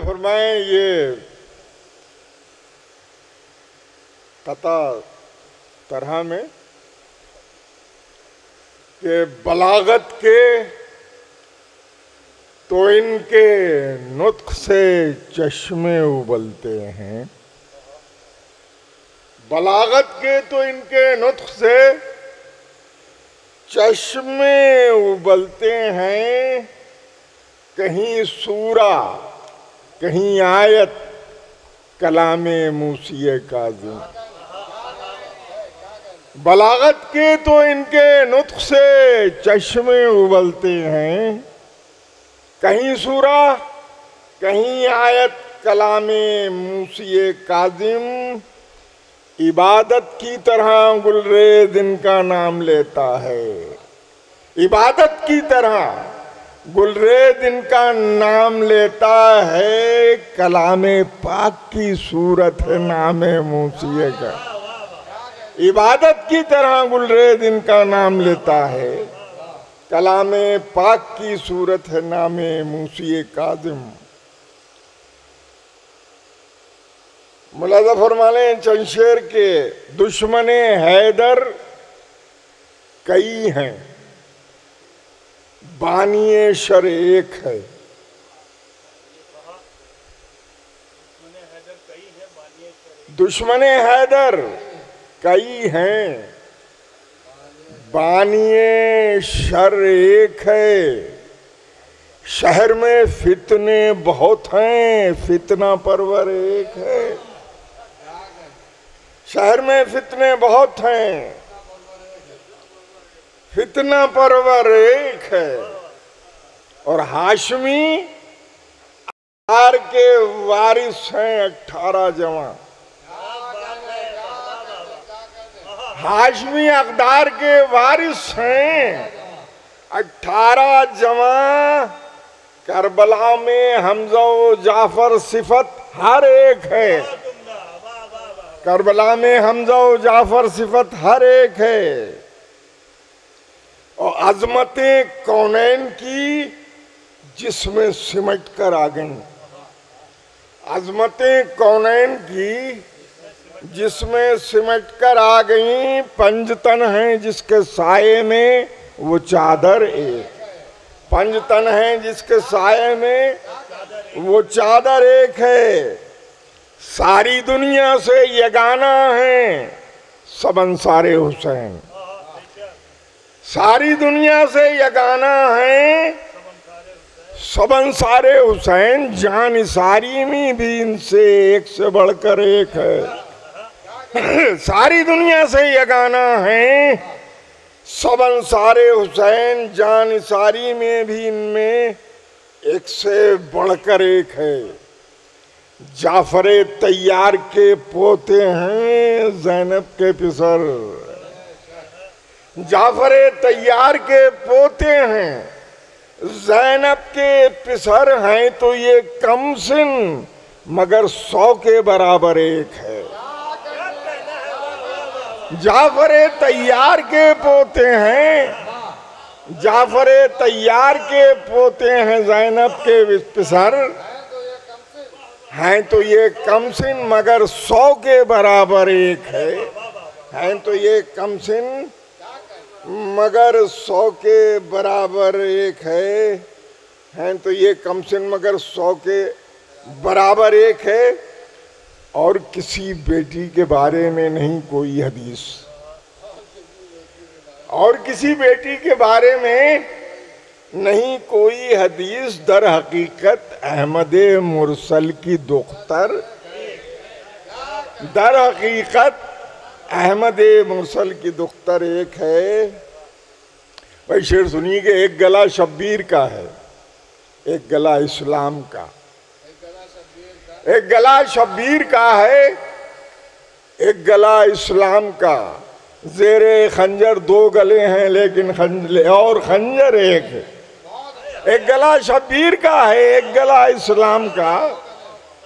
फरमाएं ये तथा तरह में कि बलागत के तो इनके नुत्क से चश्मे उबलते हैं, बलागत के तो इनके नुत्क से चश्मे उबलते हैं। कहीं सूरा कहीं आयत कलामे मूसी काज़िम। बलागत के तो इनके नुत्क से चश्मे उबलते हैं, कहीं सूरा कहीं आयत कलामे मूसी काज़िम। इबादत की तरह गुलरे दिन का नाम लेता है, इबादत की तरह गुलरे दिन का नाम लेता है। कलामे पाक की सूरत है नामे मूसी का। इबादत की तरह गुलरे दिन का नाम लेता है, कलामे पाक की सूरत है नामे मूसी काज़िम। मुलाज़ा फरमा लें चंशेर के दुश्मने हैदर कई हैं, बानिए शर एक है। दुश्मने हैदर कई हैं, बानिए शर एक है। शहर में फितने बहुत हैं, फितना परवर एक है। शहर में फितने बहुत हैं, फितना परवर एक है। और हाशमी अख्तार के वारिस हैं 18 जवां। हाशमी अख्तार के वारिस हैं 18 जवां। करबला में हमजा व जाफर सिफत हर एक है, करबला में हमजा व जाफर सिफत हर एक है। और अजमतें कौनैन की जिसमें सिमट कर आ गई, अजमतें कौनैन की जिसमें सिमट कर आ गई। पंजतन हैं जिसके साये में वो चादर एक, पंजतन हैं जिसके साये में वो चादर एक है। सारी दुनिया से यगाना है सब अंसारे हुसैन, सारी दुनिया से यगाना है सब अंसारे हुसैन। जान सारी में भी इनसे एक से बढ़कर एक है। सारी दुनिया से यगाना है सब अंसारे हुसैन। जान सारी में भी इनमें एक से बढ़कर एक है। जाफरे तैयार के पोते हैं ज़ैनब के पिसर, जाफरे तैयार के पोते हैं ज़ैनब के पिसर हैं। तो ये कम सिन मगर 100 के बराबर एक है। जाफरे तैयार के पोते हैं, जाफरे तैयार के पोते हैं ज़ैनब के पिसर हैं। तो ये कम सिन मगर 100 के बराबर एक है। हैं तो ये कम सिन मगर 100 के बराबर एक है। हैं तो ये कम सिन मगर 100 के बराबर एक है। और किसी बेटी के बारे में नहीं कोई हदीस, और किसी बेटी के बारे में नहीं कोई हदीस। दर हकीकत अहमद मुरसल की दुख्तर, दर हकीकत अहमद मुरसल की दुख्तर एक है। भाई शेर सुनिए कि एक गला शब्बीर का है, एक गला इस्लाम का। एक गला शब्बीर का है, एक गला इस्लाम का। जेरे खंजर 2 गले हैं लेकिन खंजर एक है। एक गला शब्बीर का है, एक गला इस्लाम का।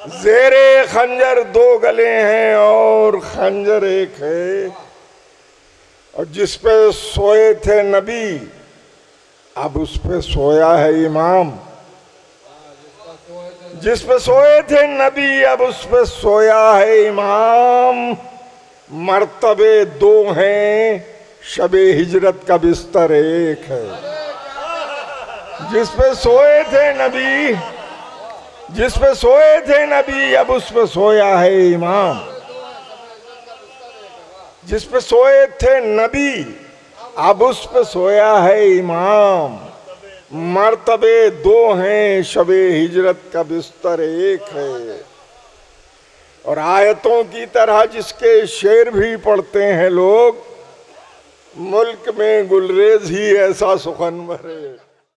जेरे खंजर 2 गले हैं और खंजर एक है। और जिस पे सोए थे नबी अब उस पे सोया है इमाम। जिस पे सोए थे नबी अब उस पे सोया है इमाम, मर्तबे दो हैं शबे हिजरत का बिस्तर एक है। जिस पे सोए थे नबी, जिस पे सोए थे नबी अब उस पे सोया है इमाम। जिस पे सोए थे नबी अब उस पे सोया है इमाम, मर्तबे दो हैं शबे हिजरत का बिस्तर एक है। और आयतों की तरह जिसके शेर भी पढ़ते हैं लोग, मुल्क में गुलरेज ही ऐसा सुखन भरे।